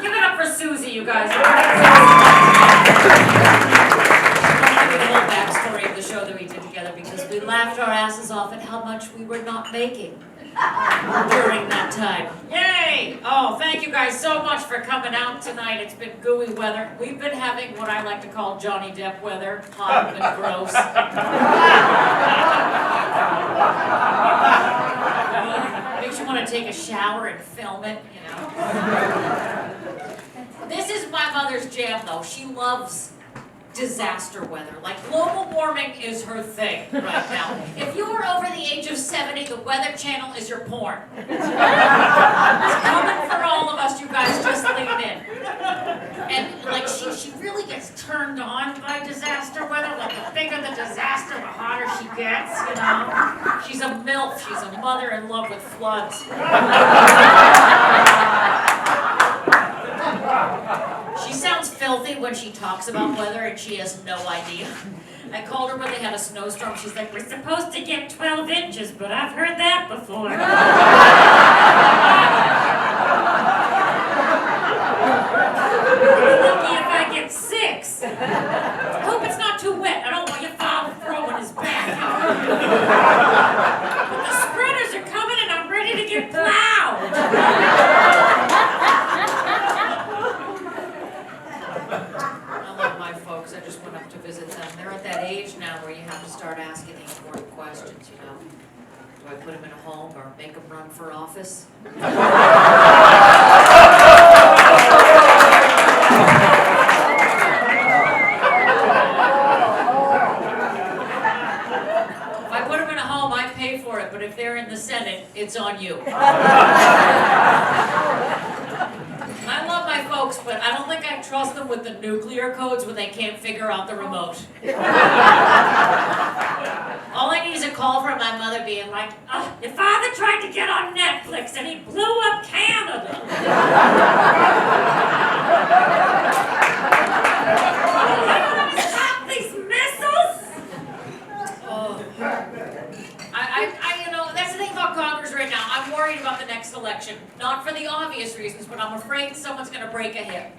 Give it up for Susie, you guys. I'll give you the whole backstory of the show that we did together because we laughed our asses off at how much we were not making during that time. Yay! Oh, thank you guys so much for coming out tonight. It's been gooey weather. We've been having what I like to call Johnny Depp weather, hot and gross. Makes you want to take a shower and film it, you know. This is my mother's jam, though. She loves disaster weather. Like, global warming is her thing right now. If you are over the age of 70, the Weather Channel is your porn. It's coming for all of us, you guys. Just lean in. And, like, she really gets turned on by disaster weather. Like, the bigger the disaster, the hotter she gets, you know. She's a MILF. She's a mother in love with floods. She sounds filthy when she talks about weather and she has no idea. I called her when they had a snowstorm. She's like, we're supposed to get 12 inches, but I've heard that before. I'm lucky if I get 6. I hope it's not too wet. I don't want your father throwing his back. But the spreaders are coming and I'm ready to get plowed. I just went up to visit them. They're at that age now where you have to start asking the important questions, you know. Do I put them in a home or make them run for office? If I put them in a home, I pay for it, but if they're in the Senate, it's on you. I love my folks, but I don't think I trust them with the nuclear codes when they can't figure out the remote. All I need is a call from my mother being like, oh, your father tried to get on Netflix and he blew up Canada. Stop these missiles! Oh. You know, that's the thing about Congress right now. I'm worried about the next election. Not for the obvious reasons, but I'm afraid someone's going to break a hip.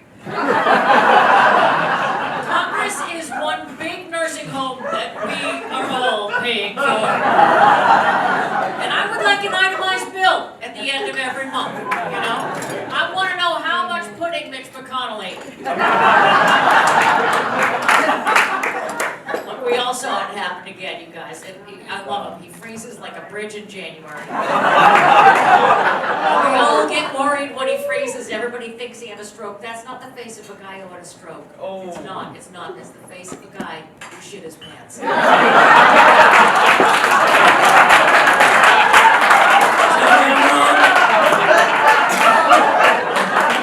Congress is one big nursing home that we are all paying for. And I would like an itemized bill at the end of every month, you know? I want to know how much pudding Mitch McConnell ate. Look, we all saw it happen again, you guys. I love him. He freezes like a bridge in January. We all get worried when he freezes. Everybody thinks he had a stroke. That's not the face of a guy who had a stroke. Oh. It's not. It's not. It's the face of a guy who shit his pants. We've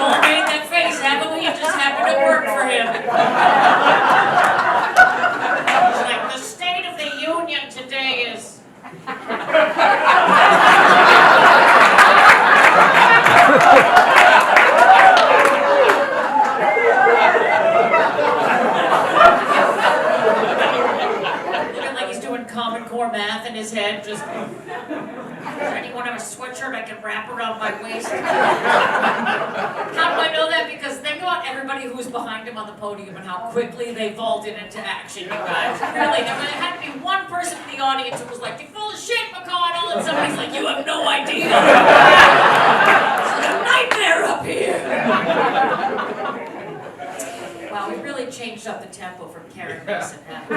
all made that face, haven't we? It just happened to work for him. It's like the State of the Union today is... Looking like he's doing Common Core math in his head, just... Does anyone have a sweatshirt I can wrap around my waist? How do I know that? Because think about everybody who was behind him on the podium and how quickly they vaulted into action, you guys. Really, there had to be one person in the audience who was like, you're full of shit, McConnell, and somebody's like, you have no idea. It's a nightmare up here. Wow, we really changed up the tempo from Karen Mason, haven't we?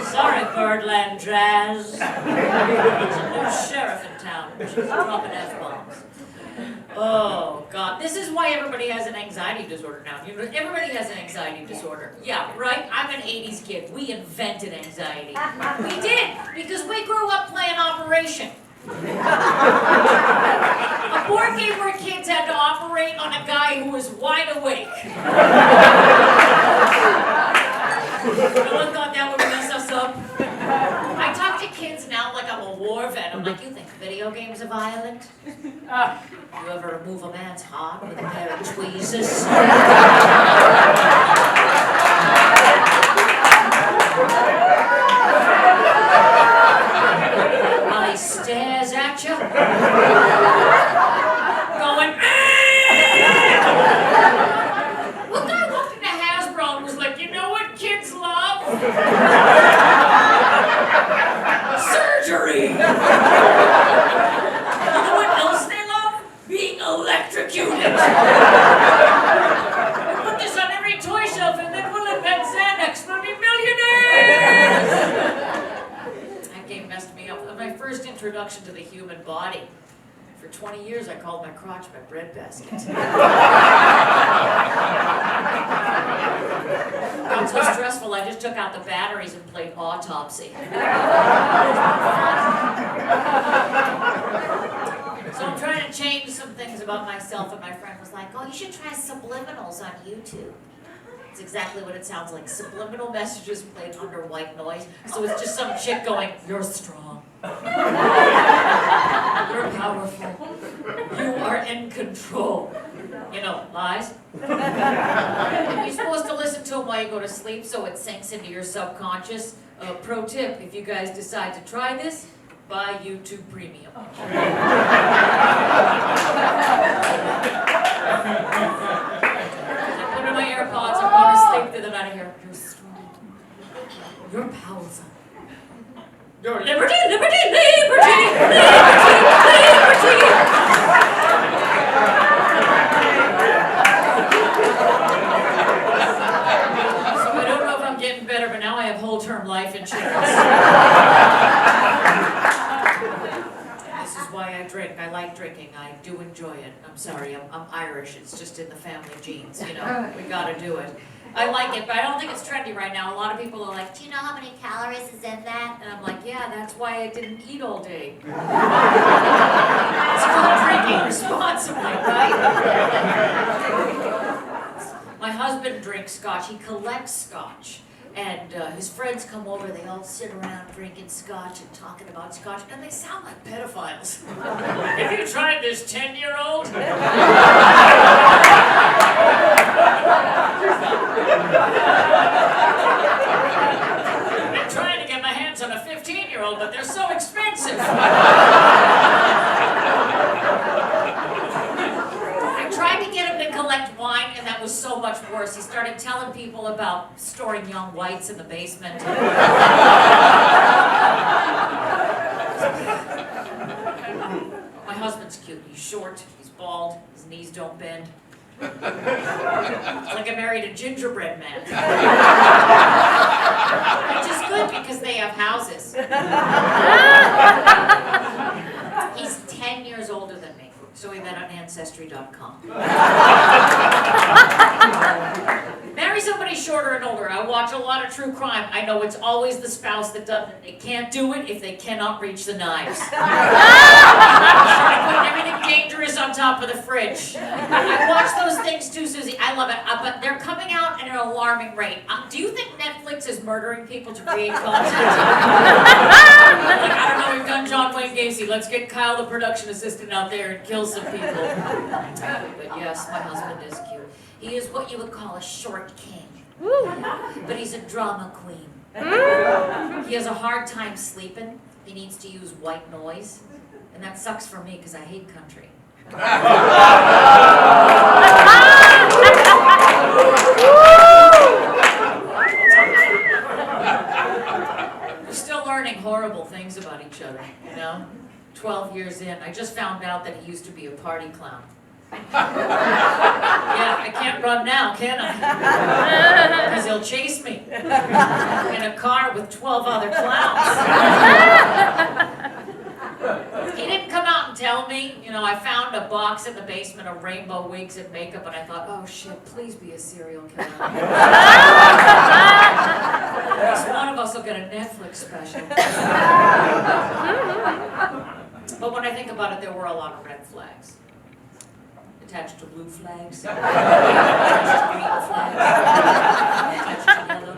Sorry, Birdland Jazz. There's a new sheriff in town. She's dropping F-bombs. Oh, God. This is why everybody has an anxiety disorder now. Everybody has an anxiety disorder. Yeah, right? I'm an 80s kid. We invented anxiety. We did, because we grew up playing Operation. A board game where kids had to operate on a guy who was wide awake. No one thought that would mess us up. I talk to kids now like I'm a war vet. I'm like, you think video games are violent? You ever remove a man's heart with a pair of tweezers? While he stares at at you, going, One guy walked into Hasbro and was like, you know what kids love? Surgery! You know what else they love? Being electrocuted! We'll put this on every toy shelf and then we'll invent Xanax. We'll be millionaires! That game messed me up. My first introduction to the human body. For 20 years, I called my crotch my breadbasket. Got so stressful, I just took out the batteries and played autopsy. So I'm trying to change some things about myself, and my friend was like, oh, you should try subliminals on YouTube. It's exactly what it sounds like. Subliminal messages played under white noise. So it's just some chick going, you're strong. You're powerful. You are in control. You know, lies. You're supposed to listen to them while you go to sleep so it sinks into your subconscious. Pro tip, if you guys decide to try this, buy YouTube Premium. I put in my AirPods, I'm going to sleep through the night. I hear, you're strong. You're powerful. Your liberty, liberty, liberty, liberty, liberty. So I don't know if I'm getting better, but now I have whole term life insurance. This is why I drink. I like drinking. I do enjoy it. I'm sorry, I'm Irish. It's just in the family genes, you know. We gotta do it. I like it, but I don't think it's trendy right now. A lot of people are like, do you know how many calories is in that? And I'm like, yeah, that's why I didn't eat all day. It's called drinking responsibly, right? My husband drinks scotch. He collects scotch. And his friends come over, they all sit around drinking scotch and talking about scotch, and they sound like pedophiles. Have you tried this 10-year-old? I've been trying to get my hands on a 15-year-old, but they're so expensive. I tried to get him to collect wine, and that was so much worse. He started telling people about storing young whites in the basement. My husband's cute. He's short, he's bald, his knees don't bend. It's like I married a gingerbread man. Which is good because they have houses. He's 10 years older than me, so we met on Ancestry.com. Marry somebody shorter and older. I watch a lot of true crime. I know it's always the spouse that doesn't. They can't do it if they cannot reach the knives. Putting everything dangerous on top of the fridge. I watch those things too, Susie. I love it. But they're coming out at an alarming rate. Do you think Netflix is murdering people to create content? Like, I don't know, we've done John Wayne Gacy. Let's get Kyle, the production assistant, out there and kill some people. But yes, my husband is cute. He is what you would call a short king. But he's a drama queen. He has a hard time sleeping. He needs to use white noise. And that sucks for me because I hate country. We're still learning horrible things about each other, you know? 12 years in, I just found out that he used to be a party clown. Yeah, I can't run now, can I? Because he'll chase me in a car with 12 other clowns. He didn't come out and tell me. You know, I found a box in the basement of rainbow wigs and makeup, and I thought, oh shit, please be a serial killer. At least one of us will get a Netflix special. But when I think about it, there were a lot of red flags. Attached to blue flags, attached to green flags, attached to yellow.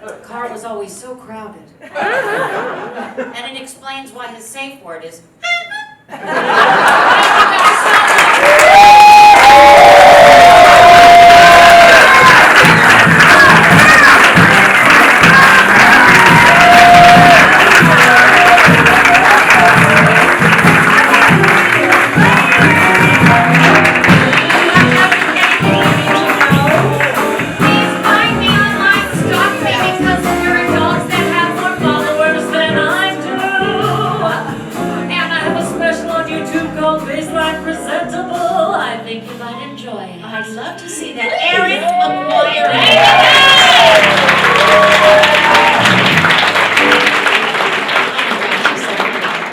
The car was always so crowded. And it explains why his safe word is I'd love to see that. Erin,